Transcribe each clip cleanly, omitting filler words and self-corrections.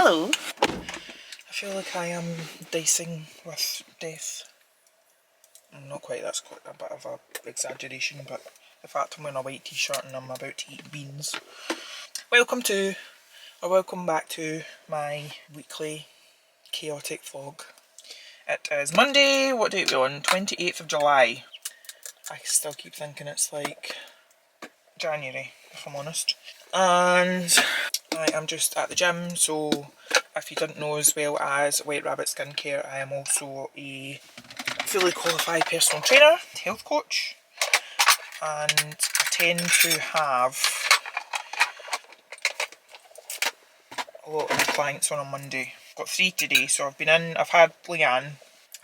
Hello. I feel like I am dicing with death. Not quite, that's quite a bit of an exaggeration, but the fact I'm wearing a white t-shirt and I'm about to eat beans. Welcome back to my weekly chaotic vlog. It is Monday, what date are we on? 28th of July. I still keep thinking it's like January, if I'm honest. And I am just at the gym, so if you didn't know, as well as White Rabbit Skincare, I am also a fully qualified personal trainer, health coach, and I tend to have a lot of clients on a Monday. I've got 3 today, so I've had Leanne,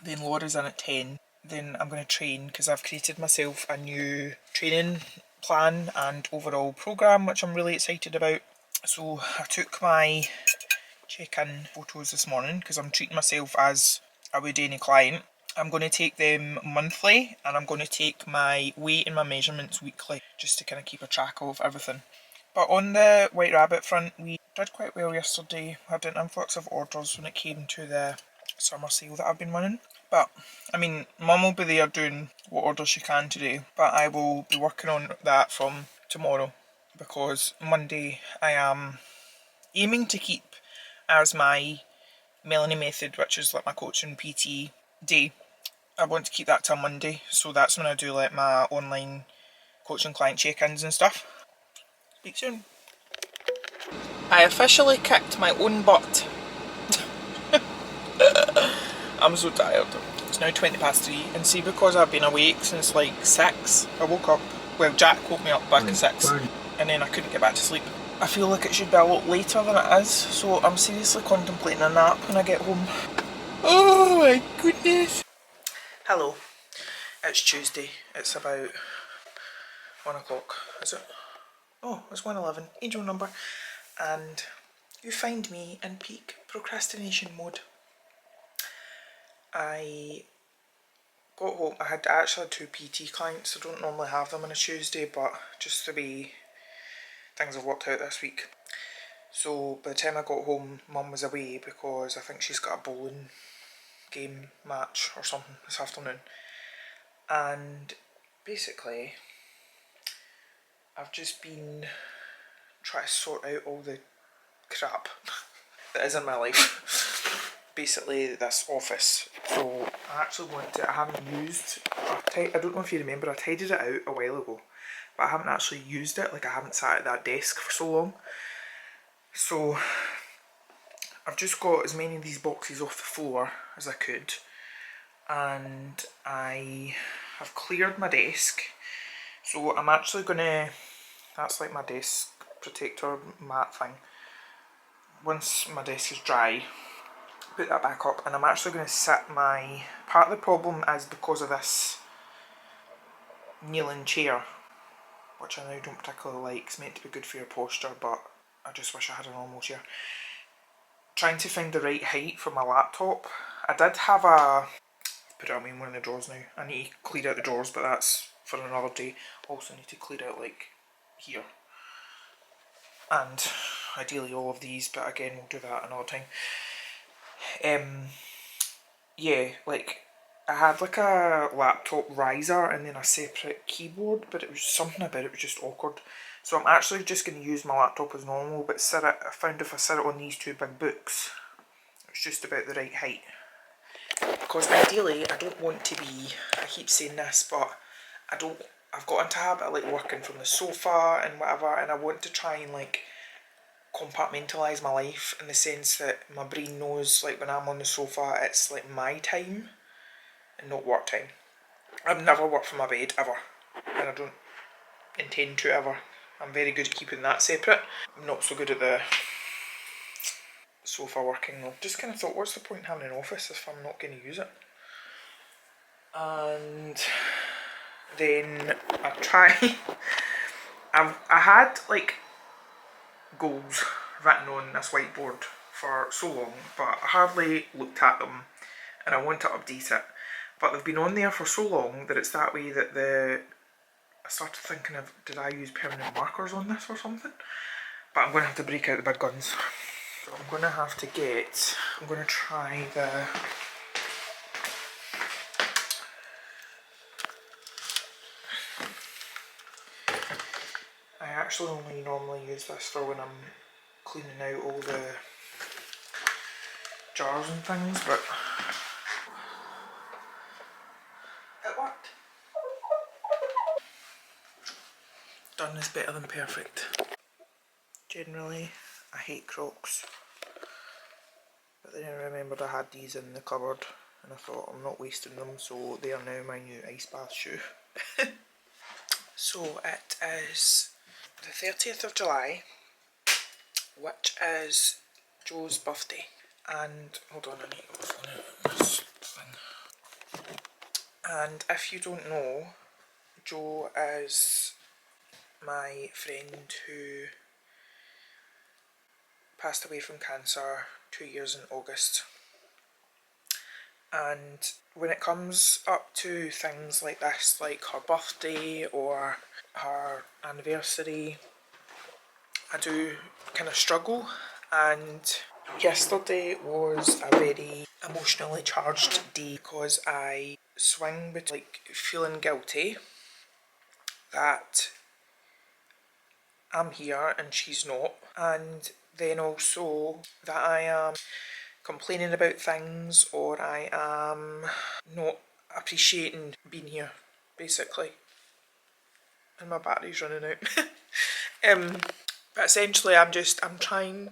then Laura's in at 10, then I'm going to train because I've created myself a new training plan and overall programme, which I'm really excited about. So I took my check-in photos this morning because I'm treating myself as I would any client. I'm going to take them monthly and I'm going to take my weight and my measurements weekly just to kind of keep a track of everything. But on the White Rabbit front, we did quite well yesterday. We had an influx of orders when it came to the summer sale that I've been running. But, I mean, Mum will be there doing what orders she can today, but I will be working on that from tomorrow because Monday I am aiming to keep as my Melanie method, which is like my coaching PT day. I want to keep that till Monday, so that's when I do like my online coaching client check-ins and stuff. Speak soon. I officially kicked my own butt. I'm so tired. It's now 3:20 and see, because I've been awake since like 6, I woke up, well, Jack woke me up back at 6 and then I couldn't get back to sleep. I feel like it should be a lot later than it is, so I'm seriously contemplating a nap when I get home. Oh my goodness. Hello, it's Tuesday, it's about 1 o'clock, is it? Oh, it's 1:11, angel number, and you find me in peak procrastination mode. I got home, I had actually 2 PT clients. I don't normally have them on a Tuesday, but just the way things have worked out this week. So by the time I got home, Mum was away because I think she's got a bowling game match or something this afternoon. And basically, I've just been trying to sort out all the crap that is in my life. Basically, this office. So I haven't used, I don't know if you remember, I tidied it out a while ago, but I haven't actually used it. Like, I haven't sat at that desk for so long. So I've just got as many of these boxes off the floor as I could, and I have cleared my desk. So I'm actually gonna, that's like my desk protector mat thing. Once my desk is dry, put that back up, and I'm actually going to sit my, part of the problem is because of this kneeling chair, which I now don't particularly like. It's meant to be good for your posture, but I just wish I had a normal chair. Trying to find the right height for my laptop. I did have put it in one of the drawers now. I need to clear out the drawers, but that's for another day. Also need to clear out like here. And ideally all of these, but again we'll do that another time. Yeah, like I had like a laptop riser and then a separate keyboard, but it was something about it was just awkward. So I'm actually just going to use my laptop as normal, but I found if I sit it on these 2 big books, it's just about the right height. Because ideally I don't want to be, I keep saying this, but I've got into a habit of like working from the sofa and whatever, and I want to try and like compartmentalise my life in the sense that my brain knows like when I'm on the sofa it's like my time and not work time. I've never worked from my bed ever, and I don't intend to ever. I'm very good at keeping that separate. I'm not so good at the sofa working though. Just kind of thought, what's the point in having an office if I'm not going to use it? And then I had like goals written on this whiteboard for so long, but I hardly looked at them, and I want to update it. But they've been on there for so long that it's that way that I started thinking of, did I use permanent markers on this or something? But I'm going to have to break out the big guns. So I'm I'm going to have to get, I'm going to try the, I actually only normally use this for when I'm cleaning out all the jars and things, but it worked. Done is better than perfect. Generally, I hate Crocs, but then I remembered I had these in the cupboard and I thought I'm not wasting them, so they are now my new ice bath shoe. So it is the 30th of July, which is Joe's birthday. And hold on, I need to open this thing. And if you don't know, Joe is my friend who passed away from cancer 2 years in August. And when it comes up to things like this, like her birthday or her anniversary, I do kind of struggle. And yesterday was a very emotionally charged day because I swing between like feeling guilty that I'm here and she's not, and then also that I am complaining about things or I am not appreciating being here, basically. And my battery's running out. But essentially I'm trying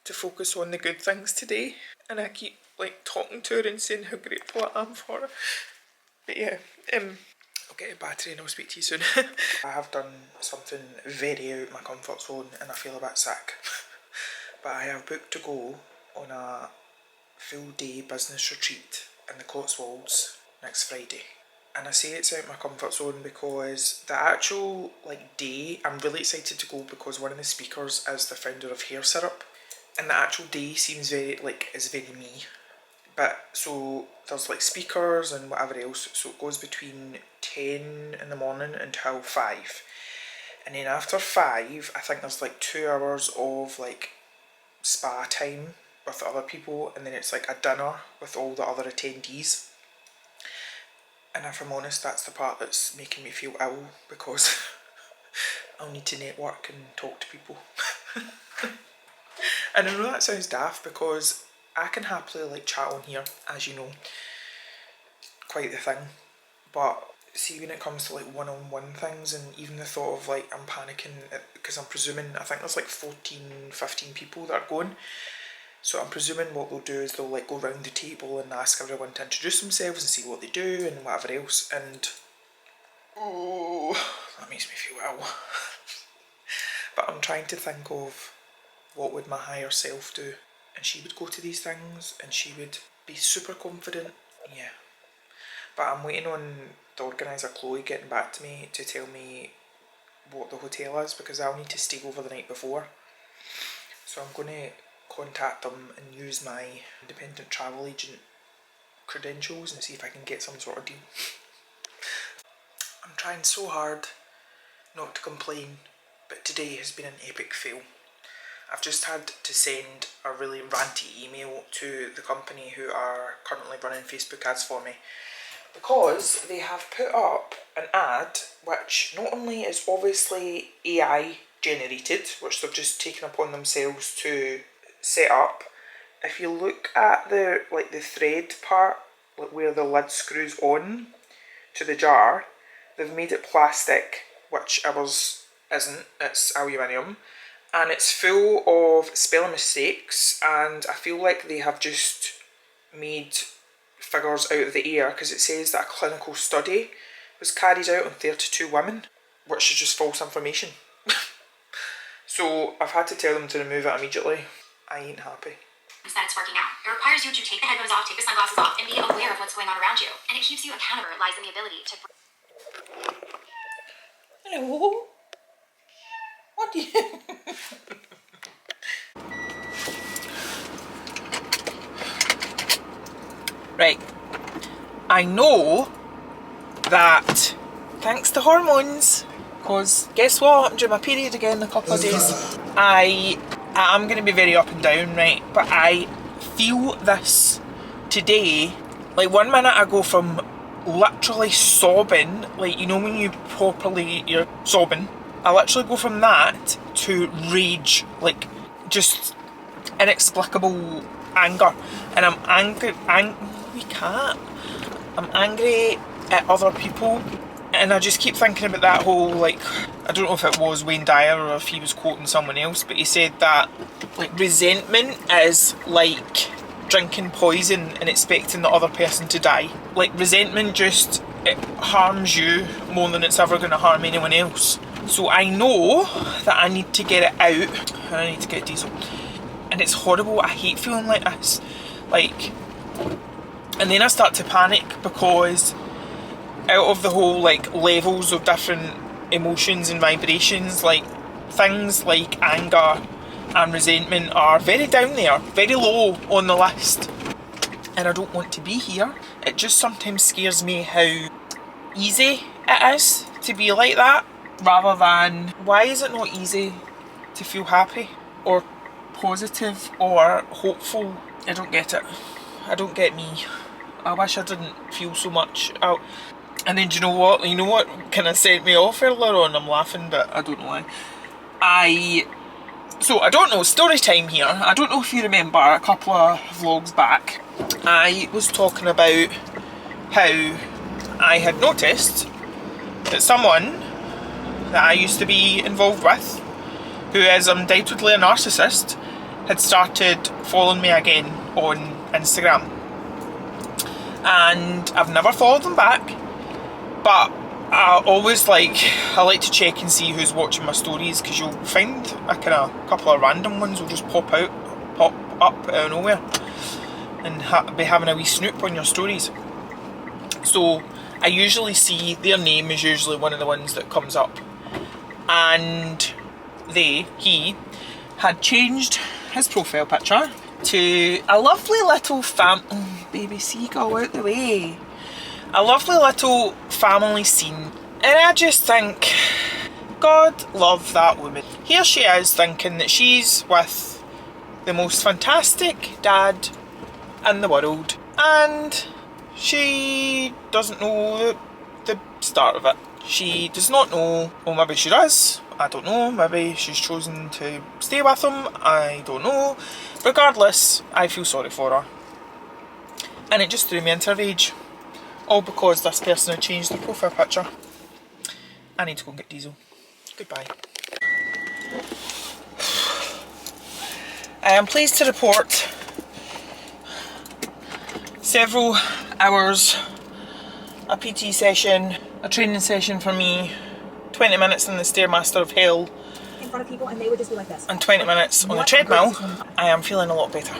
to focus on the good things today, and I keep like talking to her and saying how grateful I am for her. But yeah, I'll get a battery and I'll speak to you soon. I have done something very out of my comfort zone and I feel a bit sick. But I have booked to go on a full day business retreat in the Cotswolds next Friday. And I say it's out of my comfort zone because the actual like day, I'm really excited to go because one of the speakers is the founder of Hair Syrup. And the actual day seems very, like, is very me. But, so, there's like speakers and whatever else, so it goes between 10 in the morning until 5. And then after 5, I think there's like 2 hours of like spa time with the other people, and then it's like a dinner with all the other attendees. And if I'm honest, that's the part that's making me feel ill, because I'll need to network and talk to people. And I know that sounds daft because I can happily like chat on here, as you know, quite the thing. But see, when it comes to like one-on-one things, and even the thought of like I'm panicking because I'm presuming, I think there's like 14, 15 people that are going. So I'm presuming what they'll do is they'll like go round the table and ask everyone to introduce themselves and see what they do and whatever else. And oh, that makes me feel ill. But I'm trying to think of what would my higher self do, and she would go to these things and she would be super confident. Yeah, but I'm waiting on the organiser Chloe getting back to me to tell me what the hotel is, because I'll need to stay over the night before. So I'm going to contact them and use my independent travel agent credentials and see if I can get some sort of deal. I'm trying so hard not to complain, but today has been an epic fail. I've just had to send a really ranty email to the company who are currently running Facebook ads for me, because they have put up an ad which not only is obviously AI generated, which they've just taken upon themselves to set up. If you look at the like the thread part, like where the lid screws on to the jar, they've made it plastic, which ours isn't, it's aluminium. And it's full of spelling mistakes, and I feel like they have just made figures out of the air, because it says that a clinical study was carried out on 32 women, which is just false information. So I've had to tell them to remove it immediately. I ain't happy. That it's working out. It requires you to take the headphones off, take the sunglasses off, and be aware of what's going on around you. And it keeps you accountable. Lies in the ability to... Hello? What do you... Right. I know that thanks to hormones, because guess what? I'm doing my period again in a couple of days. I I'm going to be very up and down, right? But I feel this today. Like, one minute I go from literally sobbing, like, you know when you're sobbing, I literally go from that to rage, like just inexplicable anger. And I'm angry, I'm angry at other people. And I just keep thinking about that whole, like, I don't know if it was Wayne Dyer or if he was quoting someone else, but he said that, like, resentment is like drinking poison and expecting the other person to die. Like, resentment just, it harms you more than it's ever going to harm anyone else. So I know that I need to get it out, and I need to get diesel. And it's horrible, I hate feeling like this. Like, and then I start to panic because out of the whole, like, levels of different emotions and vibrations, like, things like anger and resentment are very down there, very low on the list. And I don't want to be here. It just sometimes scares me how easy it is to be like that, rather than, why is it not easy to feel happy or positive or hopeful? I don't get it. I don't get me. I wish I didn't feel so much. And then do you know what? You know what kind of sent me off earlier on? I'm laughing, but I don't know why. So I don't know, story time here. I don't know if you remember a couple of vlogs back, I was talking about how I had noticed that someone that I used to be involved with, who is undoubtedly a narcissist, had started following me again on Instagram. And I've never followed them back, but I like to check and see who's watching my stories, because you'll find a couple of random ones will just pop up out of nowhere and be having a wee snoop on your stories. So I usually see their name is usually one of the ones that comes up, and he had changed his profile picture to a lovely little baby seagull out the way. A lovely little family scene. And I just think, God love that woman. Here she is thinking that she's with the most fantastic dad in the world, and she doesn't know the start of it. She does not know, or maybe she does, I don't know, maybe she's chosen to stay with him, I don't know. Regardless, I feel sorry for her. And it just threw me into a rage. All because this person had changed their profile picture. I need to go and get diesel. Goodbye. I am pleased to report several hours, a PT session, a training session for me, 20 minutes in the Stairmaster of Hell, in front of people, and they would just be like this. and 20 minutes on the treadmill. I am feeling a lot better.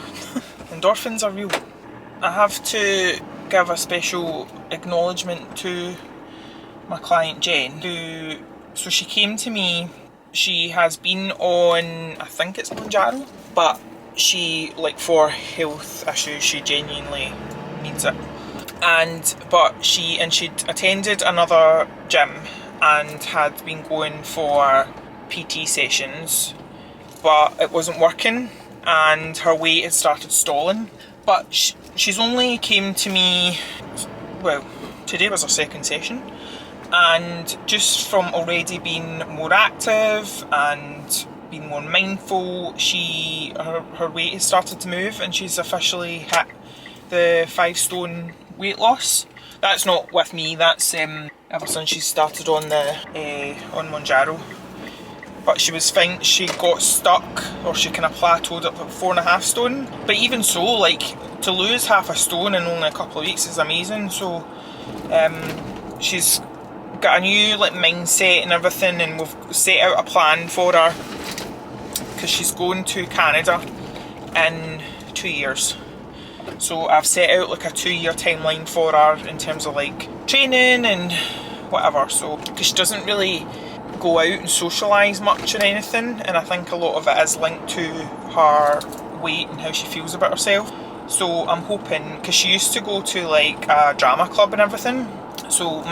Endorphins are real. I have to give a special acknowledgement to my client Jen, so she came to me. She has been on, I think it's Mounjaro, but she, like, for health issues, she genuinely needs it. But she'd attended another gym and had been going for PT sessions, but it wasn't working and her weight had started stalling. But she's only came to me, well, today was her second session, and just from already being more active and being more mindful, her weight has started to move, and she's officially hit the 5 stone weight loss. That's not with me, that's ever since she started on Mounjaro. But she was fine. She got stuck, or she kind of plateaued at 4.5 stone. But even so, like, to lose half a stone in only a couple of weeks is amazing. So she's got a new, like, mindset and everything, and we've set out a plan for her because she's going to Canada in 2 years. So I've set out like a 2-year timeline for her in terms of, like, training and whatever. So because she doesn't really go out and socialise much or anything, and I think a lot of it is linked to her weight and how she feels about herself. So I'm hoping, because she used to go to, like, a drama club and everything, so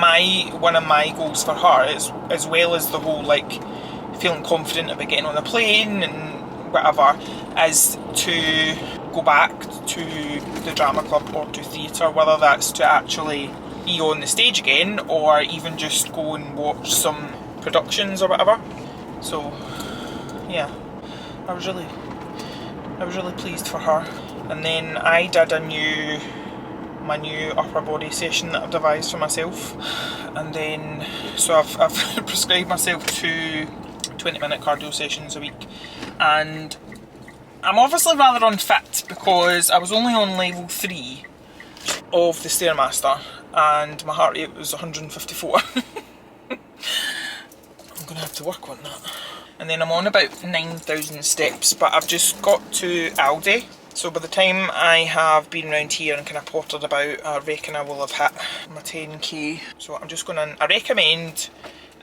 one of my goals for her is, as well as the whole, like, feeling confident about getting on the plane and whatever, is to go back to the drama club or to theatre, whether that's to actually be on the stage again or even just go and watch some productions or whatever. So yeah, I was really pleased for her. And then I did my new upper body session that I've devised for myself, and then so I've prescribed myself 2 20-minute cardio sessions a week, and I'm obviously rather unfit because I was only on level 3 of the Stairmaster and my heart rate was 154. I'm gonna have to work on that. And then I'm on about 9,000 steps, but I've just got to Aldi. So by the time I have been around here and kind of pottered about, I reckon I will have hit my 10k. So I'm just going to, I recommend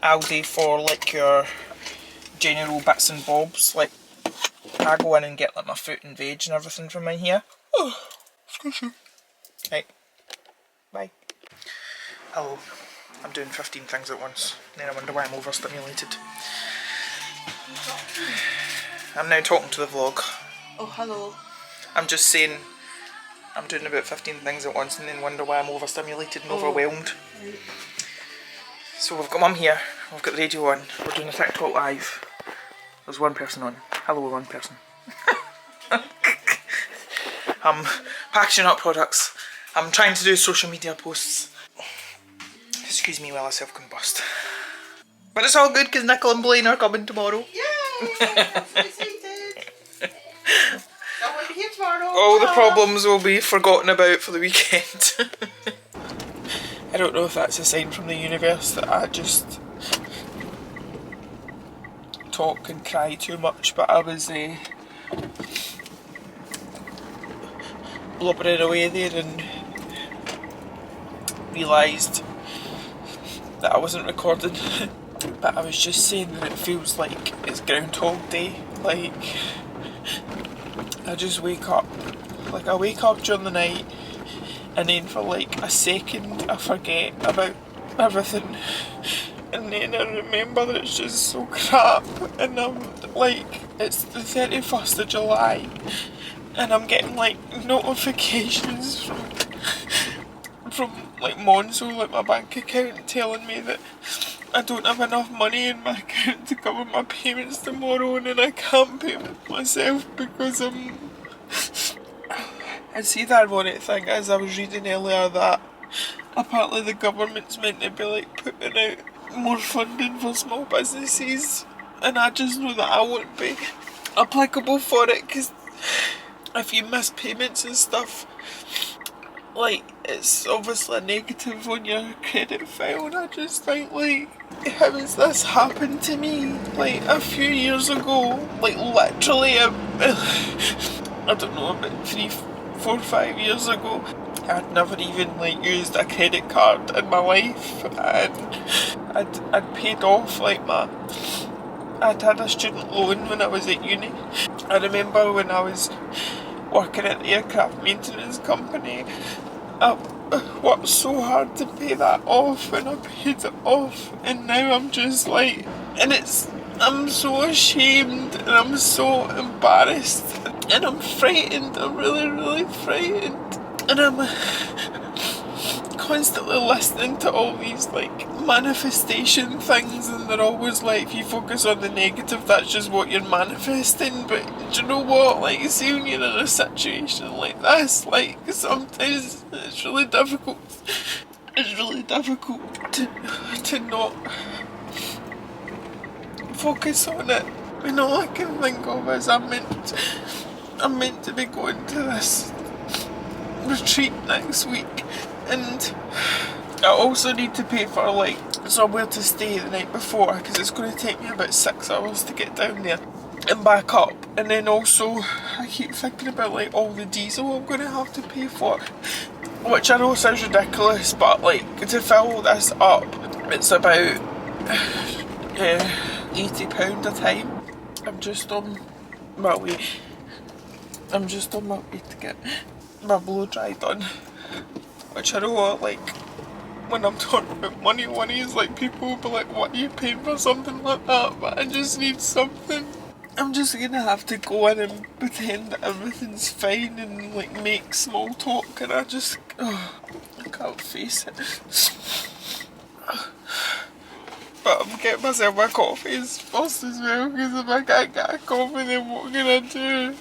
Aldi for like your general bits and bobs. Like I go in and get like my fruit and veg and everything from in here. Oh, excuse me. Right, bye. Hello, I'm doing 15 things at once. Then I wonder why I'm overstimulated. I'm now talking to the vlog. Oh, hello. I'm just saying I'm doing about 15 things at once and then wonder why I'm overstimulated and overwhelmed. Right. So we've got Mum here, we've got the radio on, we're doing a TikTok live. There's one person on. Hello, one person. I'm packaging up products. I'm trying to do social media posts. Excuse me while I self-combust. But it's all good because Nicole and Blaine are coming tomorrow. Yay! I'm so excited. I want to be here tomorrow. All the problems will be forgotten about for the weekend. I don't know if that's a sign from the universe that I just talk and cry too much, but I was blubbering away there and realised that I wasn't recording. But I was just saying that it feels like it's Groundhog Day. Like I just wake up, like I wake up during the night and then for like a second I forget about everything and then I remember that it's just so crap and I'm like, it's the 31st of July and I'm getting like notifications from like Monzo, like my bank account, telling me that I don't have enough money in my account to cover my payments tomorrow and then I can't pay myself because and see, the ironic thing is I was reading earlier that apparently the government's meant to be like putting out more funding for small businesses and I just know that I won't be applicable for it because if you miss payments and stuff, like it's obviously a negative on your credit file and I just think like, how has this happened to me? Like a few years ago, like literally I don't know, about 3, 4, 5 years ago, I'd never even like used a credit card in my life and I'd paid off like I'd had a student loan when I was at uni. I remember when I was working at the aircraft maintenance company, I worked so hard to pay that off and I paid it off and now I'm just like, and I'm so ashamed and I'm so embarrassed and I'm frightened, I'm really frightened and I'm constantly listening to all these like manifestation things and they're always like, if you focus on the negative that's just what you're manifesting, but do you know what, like see when you're in a situation like this, like sometimes it's really difficult to not focus on it and all I can think of is I'm meant to be going to this retreat next week and I also need to pay for like somewhere to stay the night before because it's going to take me about 6 hours to get down there and back up, and then also I keep thinking about like all the diesel I'm going to have to pay for, which I know sounds ridiculous, but like to fill this up it's about £80 a time. I'm just on my way to get my blow dry done, which I know like when I'm talking about money is like people will be like, what are you paying for something like that, but I just need something I'm just gonna have to go in and pretend that everything's fine and like make small talk, and I can't face it. But I'm getting myself my coffee as fast as well, because if I can't get a coffee, then what can I do?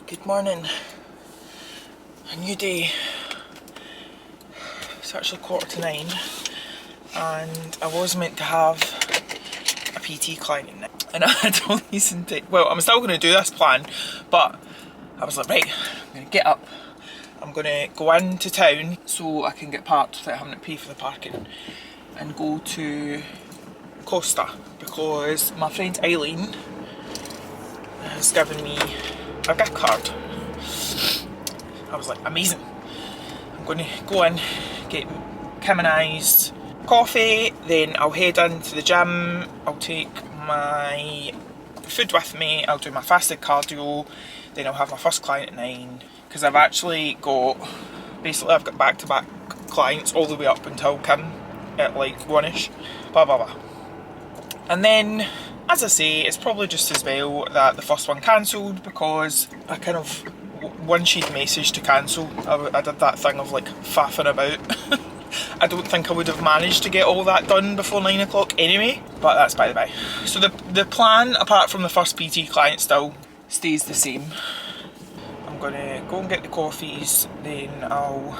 Good morning. A new day. It's actually 9:15, and I was meant to have a PT client in it, and I had all these well, I'm still going to do this plan, but I was like, right, I'm going to get up, I'm going to go into town so I can get parked without having to pay for the parking, and go to Costa, because my friend Eileen has given me a gift card. I was like, amazing. I'm going to go in, get Kim and I's coffee, then I'll head into the gym, I'll take my food with me, I'll do my fasted cardio, then I'll have my first client at 9, because I've actually got, basically I've got back-to-back clients all the way up until Kim at like 1ish, blah blah blah. And then, as I say, it's probably just as well that the first one cancelled, because I kind of, once she'd messaged to cancel, I did that thing of like faffing about. I don't think I would have managed to get all that done before 9 o'clock anyway, but that's by the by. So the plan, apart from the first PT client, still stays the same. I'm going to go and get the coffees, then I'll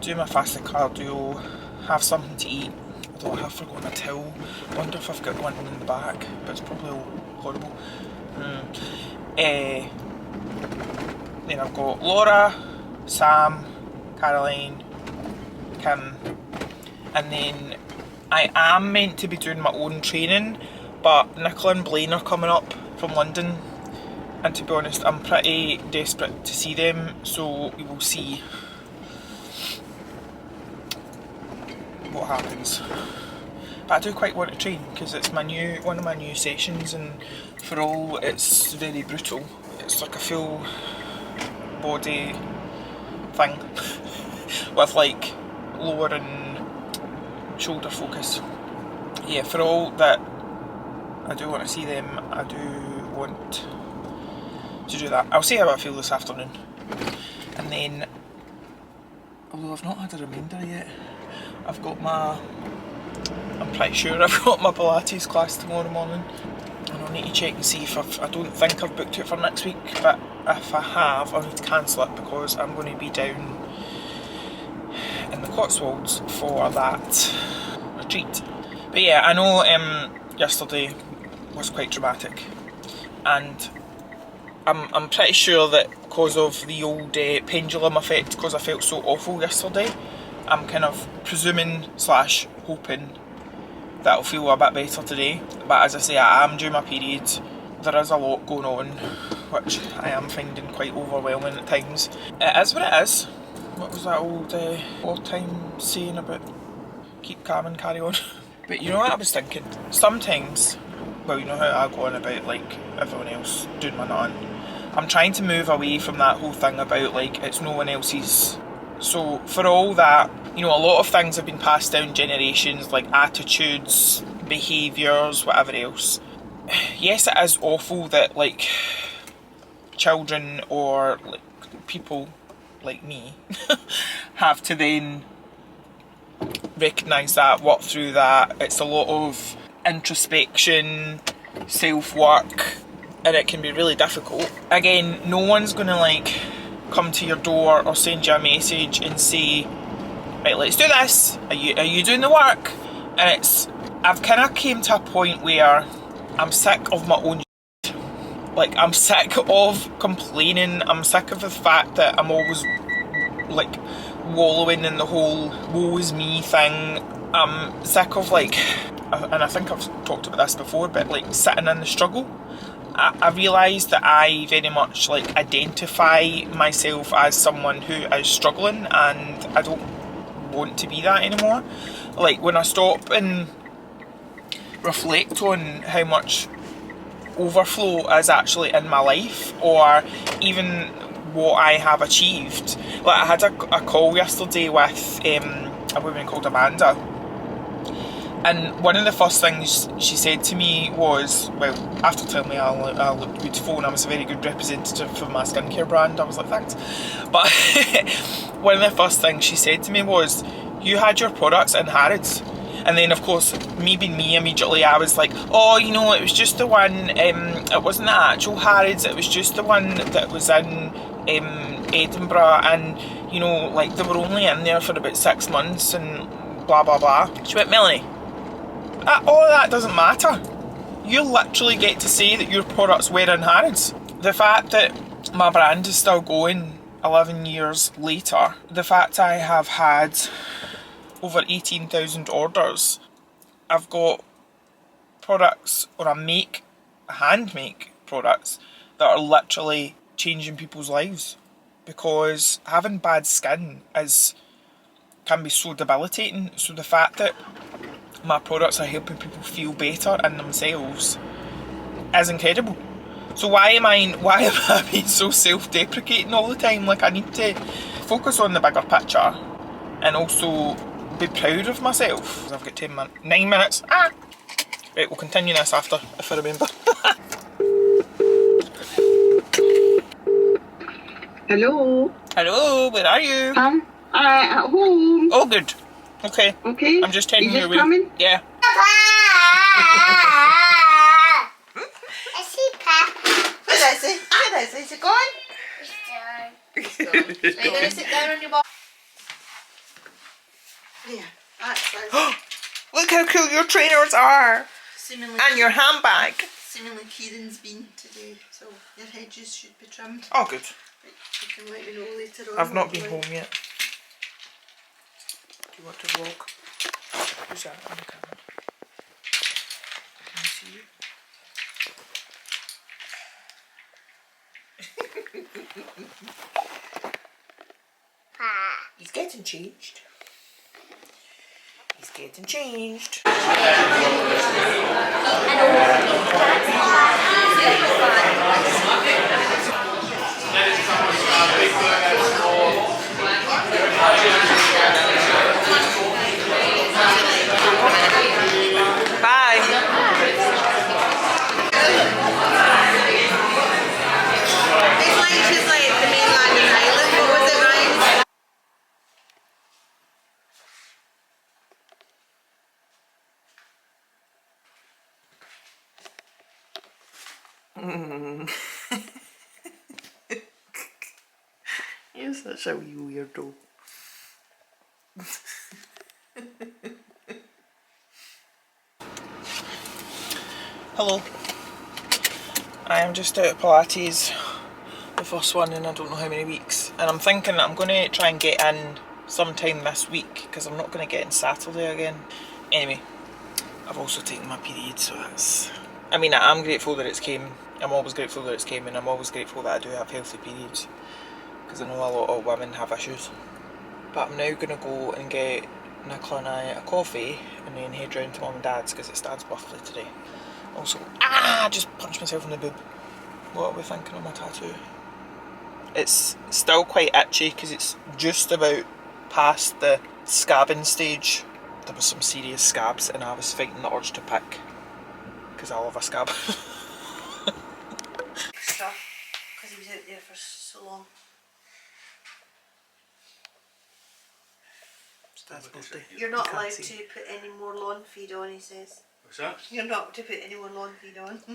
do my fasted cardio, have something to eat. Although I have forgotten a towel. I wonder if I've got one in the back, but it's probably all horrible. Then I've got Laura, Sam, Caroline, Kim, and then I am meant to be doing my own training, but Nicola and Blaine are coming up from London, and to be honest, I'm pretty desperate to see them, so we will see what happens. But I do quite want to train, because it's one of my new sessions, and for all it's very brutal. It's like a full body thing with like lower and shoulder focus. Yeah, for all that I do want to see them, I do want to do that. I'll see how I feel this afternoon, and then, although I've not had a reminder yet, I'm pretty sure I've got my Pilates class tomorrow morning, and I'll need to check and see if I don't think I've booked it for next week, but if I have, I'll need to cancel it, because I'm going to be down in the Cotswolds for that retreat. But yeah, I know yesterday was quite dramatic, and I'm pretty sure that because of the old pendulum effect, because I felt so awful yesterday, I'm kind of presuming / hoping that I'll feel a bit better today. But as I say, I am due my period. There is a lot going on, which I am finding quite overwhelming at times. It is what it is. What was that old wartime saying about keep calm and carry on? But you know what I was thinking? Sometimes, well, you know how I go on about like everyone else doing my none. I'm trying to move away from that whole thing about like it's no one else's. So for all that, you know, a lot of things have been passed down generations, like attitudes, behaviours, whatever else. Yes, it is awful that like children or like people like me have to then recognise that, work through that. It's a lot of introspection, self-work, and it can be really difficult. Again, no one's gonna like come to your door or send you a message and say, right, let's do this, are you doing the work? And I've kind of came to a point where I'm sick of my own shit. Like, I'm sick of complaining, I'm sick of the fact that I'm always like wallowing in the whole woe is me thing. I'm sick of like, and I think I've talked about this before, but like sitting in the struggle. I realise that I very much like identify myself as someone who is struggling, and I don't want to be that anymore. Like, when I stop and reflect on how much overflow is actually in my life, or even what I have achieved. Like, I had a call yesterday with a woman called Amanda. And one of the first things she said to me was, well, after telling me I looked beautiful and I was a very good representative for my skincare brand, I was like, thanks. But one of the first things she said to me was, you had your products in Harrods. And then, of course, me being me, immediately I was like, oh, you know, it was just the one, it wasn't the actual Harrods, it was just the one that was in Edinburgh, and, you know, like, they were only in there for about 6 months, and blah, blah, blah. She went, Melanie, all of that doesn't matter. You literally get to say that your products were in Harrods. The fact that my brand is still going 11 years later, the fact I have had over 18,000 orders, I've got products, or I hand make products that are literally changing people's lives, because having bad skin can be so debilitating. So the fact that my products are helping people feel better in themselves is incredible. So why am I being so self-deprecating all the time? Like, I need to focus on the bigger picture and also be proud of myself. I've got 9 minutes. Right, we'll continue this after, if I remember. Hello. Hello, where are you? At home. Oh, good. Okay. Okay. I'm just heading your way. Coming? Yeah. I see Papa. Where is he? Where is he? Is he gone? He's gone. Are you going to sit down on your ball? Yeah, that's Look how cool your trainers are. seemingly. And your handbag. Seemingly Kieran's been today, so your hedges should be trimmed. Oh, good. Right, you can let me know later on. I've not been home yet. Do you want to vlog? Who's that on the camera? Can I see you? He's getting changed. He's getting changed. Bye. It's like she's like the mainland in Ireland. What was it, Ryan? You're such a wee weirdo. Hello. I am just out of Pilates, the first one in I don't know how many weeks, and I'm thinking that I'm going to try and get in sometime this week, because I'm not going to get in Saturday again. Anyway, I've also taken my period, so that's... I mean, I'm grateful that it's came. I'm always grateful that it's came, and I'm always grateful that I do have healthy periods, because I know a lot of women have issues. But I'm now going to go and get Nicola and I a coffee, and then head round to Mum and Dad's, because it's Dad's birthday today. Also, just punched myself in the boob. What are we thinking of my tattoo? It's still quite itchy, because it's just about past the scabbing stage. There was some serious scabs, and I was fighting the urge to pick, because I love a scab. Stuff, because he was out there for so long. It's Dad's birthday. You're not You can't allowed see. to put any more lawn feed on, he says. What's that? You're not to put any more lawn feed on. Is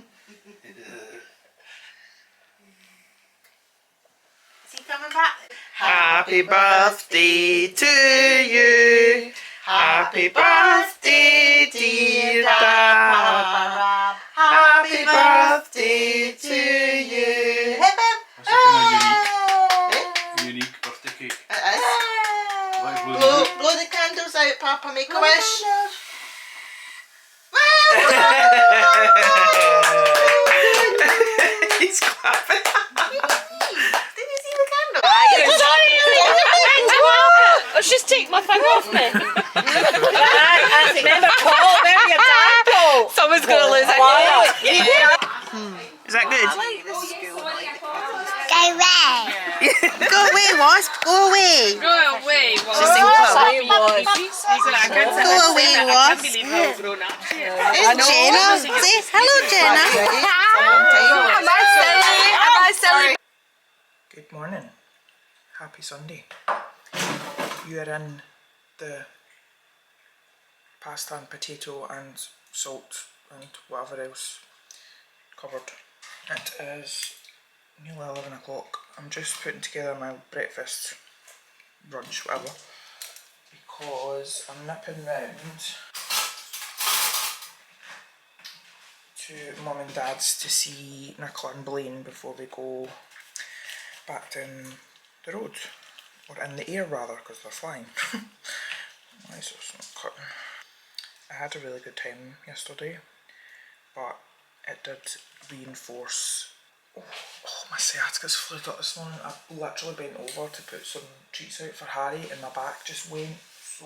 he coming back? Happy birthday to you. Happy birthday, dear Dad. Happy birthday to you. Hip hip. That's a kind of unique birthday cake. It is. Like blue. Blow the candles out, Papa. Make a wish. He's clapping. Did you see the candle? Oh, she's taking my thing off me. Remember, Paul, remember your dad, Paul. Someone's going to lose it. Is that good? I like this school. I like the colours. Go red. Go away, wasp. Go away. Go away, was. She's in Sorry, club. Go away, I wasp. can't believe how grown up she is. There's Jenna. Say hello, Jenna. Am I silly? Am I silly? Good morning. Happy Sunday. You are in the pasta and potato and salt and whatever else cupboard. It is nearly 11 o'clock. I'm just putting together my breakfast, brunch, whatever, because I'm nipping round to Mum and Dad's to see Nicola and Blaine before they go back down the road, or in the air rather, because they're flying. Why is this not cutting? I had a really good time yesterday, but it did reinforce. Oh, my sciatica's flared up this morning. I literally bent over to put some treats out for Harry and my back just went, so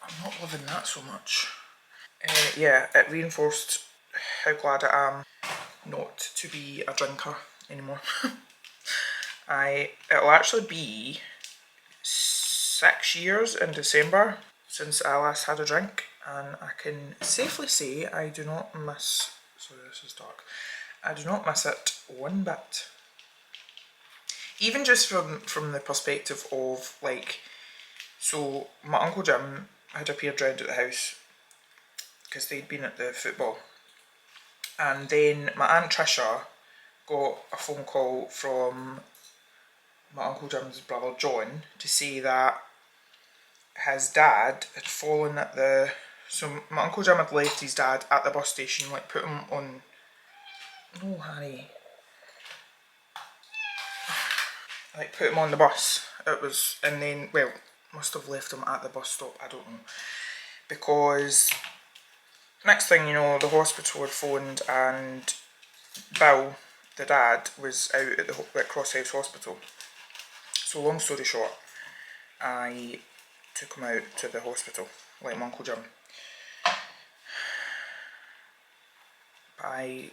I'm not loving that so much. Yeah, it reinforced how glad I am not to be a drinker anymore. It'll actually be 6 years in December since I last had a drink, and I can safely say I do not miss, sorry this is dark, I do not miss it one bit. Even just from the perspective of like, so my Uncle Jim had appeared round at the house because they'd been at the football, and then my Aunt Trisha got a phone call from my Uncle Jim's brother John to say that his dad had fallen at the, so my Uncle Jim had left his dad at the bus station, like put him on, no Harry, like put him on the bus, it was, and then, well, must have left him at the bus stop, I don't know, because next thing you know, the hospital had phoned and Bill, the dad, was out at Crosshouse Hospital. So long story short, I took him out to the hospital, like my Uncle Jim. But I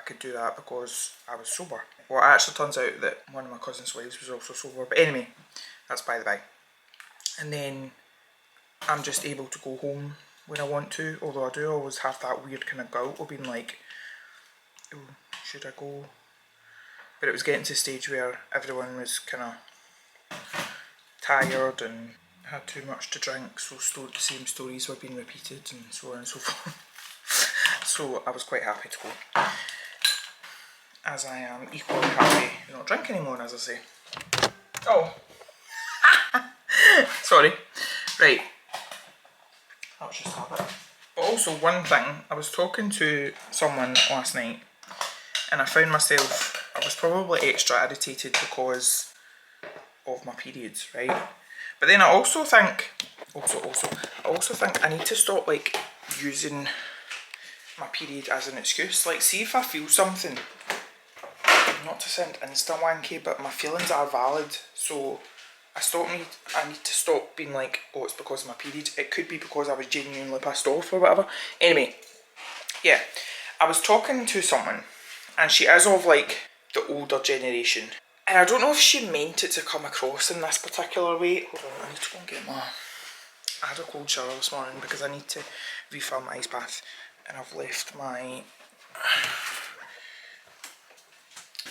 could do that because I was sober. Well, it actually turns out that one of my cousin's wives was also sober, but anyway, that's by the by. And then I'm just able to go home when I want to, although I do always have that weird kind of guilt of being like, oh, should I go? But it was getting to a stage where everyone was kind of tired and had too much to drink, so the same stories were being repeated and so on and so forth. So I was quite happy to go, as I am equally happy to not drink anymore, as I say. Oh, sorry. Right, that was just habit. But also one thing, I was talking to someone last night and I found myself, I was probably extra irritated because of my periods, right? But then I also think, I need to stop like using my period as an excuse. Like, see if I feel something, not to sound insta wanky, but my feelings are valid, so I need to stop being like, oh, it's because of my period. It could be because I was genuinely pissed off or whatever. Anyway, yeah, I was talking to someone and she is of like the older generation, and I don't know if she meant it to come across in this particular way. Hold on, I need to go and get I had a cold shower this morning because I need to refill my ice bath, and I've left my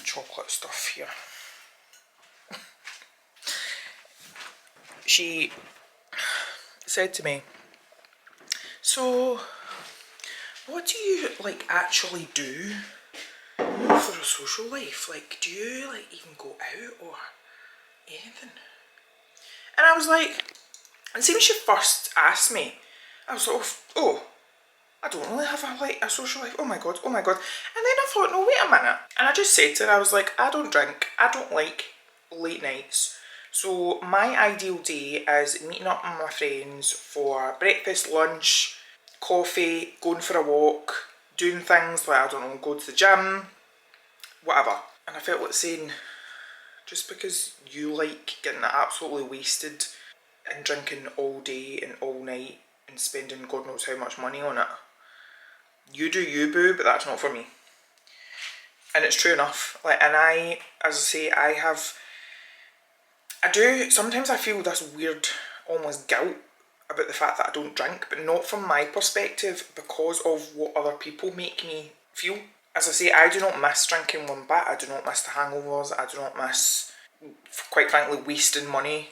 chocolate stuff here. She said to me, so what do you like actually do for a social life? Like, do you like even go out or anything? And I was like, and see when she first asked me, I was sort of, oh, I don't really have a social life, oh my god. And then I thought, no, wait a minute. And I just said to her, I was like, I don't drink, I don't like late nights. So my ideal day is meeting up with my friends for breakfast, lunch, coffee, going for a walk, doing things like, I don't know, go to the gym, whatever. And I felt like saying, just because you like getting absolutely wasted and drinking all day and all night and spending God knows how much money on it, you do you, boo, but that's not for me. And it's true enough. Like, and I, as I say, sometimes I feel this weird, almost guilt about the fact that I don't drink, but not from my perspective, because of what other people make me feel. As I say, I do not miss drinking one bit. I do not miss the hangovers. I do not miss, quite frankly, wasting money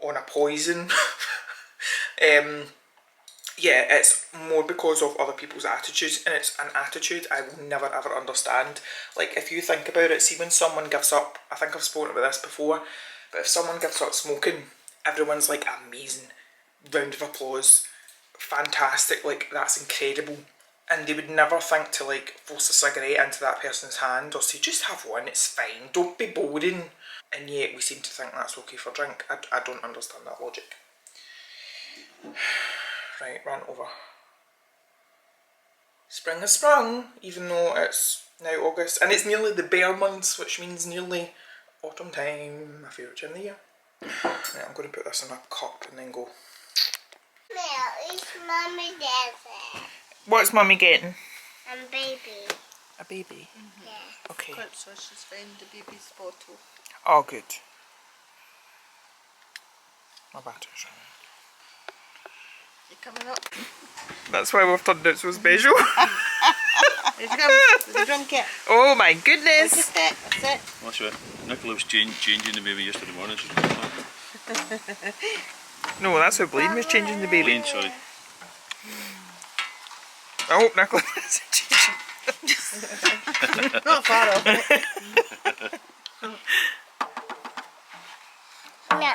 on a poison. Yeah, it's more because of other people's attitudes, and it's an attitude I will never ever understand. Like, if you think about it, see when someone gives up, I think I've spoken about this before, but if someone gives up smoking, everyone's like, amazing, round of applause, fantastic, like, that's incredible. And they would never think to, like, force a cigarette into that person's hand or say, just have one, it's fine, don't be boring. And yet we seem to think that's okay for drink. I don't understand that logic. Right, rant over. Spring has sprung, even though it's now August, and it's nearly the bear months, which means nearly autumn time, my favourite time of the year. Right, I'm going to put this in a cup and then go. Mel, is Mummy there? What's Mummy getting? Baby. A baby? Yeah. Okay. So she's found the baby's bottle. Oh, good. My battery's running. You coming up? That's why we've turned it so special. Did you drink it? Oh my goodness. Just it. That's it. That's right. Nicola was changing the baby yesterday morning. No, that's how Blaine was changing the baby. Blaine, sorry. I hope Nicola isn't changing. Not far off it. No.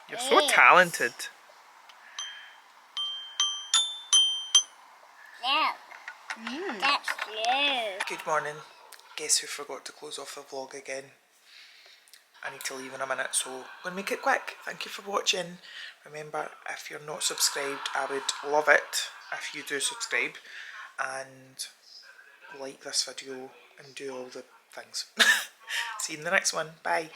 You're so talented. No. That's you. Good morning. Guess who forgot to close off the vlog again? I need to leave in a minute, so I'm going to make it quick. Thank you for watching. Remember, if you're not subscribed, I would love it if you do subscribe and like this video and do all the things. See you in the next one. Bye.